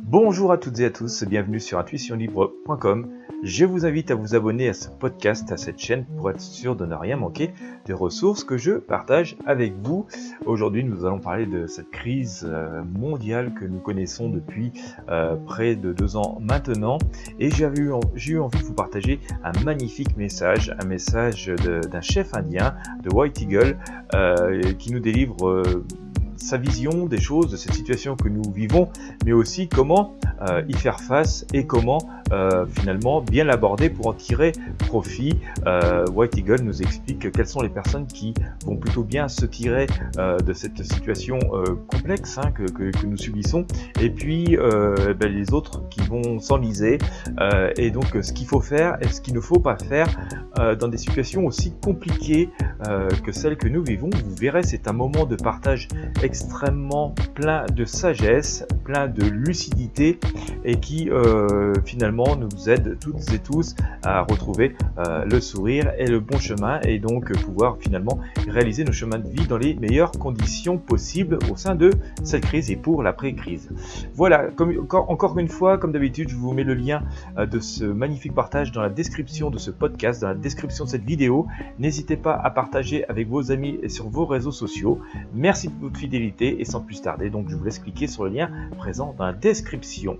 Bonjour à toutes et à tous, bienvenue sur intuitionlibre.com. Je vous invite à vous abonner à ce podcast, à cette chaîne pour être sûr de ne rien manquer des ressources que je partage avec vous. Aujourd'hui, nous allons parler de cette crise mondiale que nous connaissons depuis près de 2 ans maintenant. Et j'ai eu envie de vous partager un magnifique message, un message d'un chef indien, de White Eagle, qui nous délivre sa vision des choses, de cette situation que nous vivons, mais aussi comment y faire face et comment finalement bien l'aborder pour en tirer profit. White Eagle nous explique quelles sont les personnes qui vont plutôt bien se tirer de cette situation complexe que nous subissons, et puis les autres qui vont s'enliser, et donc ce qu'il faut faire et ce qu'il ne faut pas faire dans des situations aussi compliquées que celles que nous vivons. Vous verrez, c'est un moment de partage extrêmement plein de sagesse, plein de lucidité, et qui finalement nous aide toutes et tous à retrouver le sourire et le bon chemin, et donc pouvoir finalement réaliser nos chemins de vie dans les meilleures conditions possibles au sein de cette crise et pour l'après-crise. Voilà, encore une fois, comme d'habitude, je vous mets le lien de ce magnifique partage dans la description de ce podcast, dans la description de cette vidéo. N'hésitez pas à partager avec vos amis et sur vos réseaux sociaux. Merci de votre fidélité, et sans plus tarder, donc je vous laisse cliquer sur le lien présent dans la description.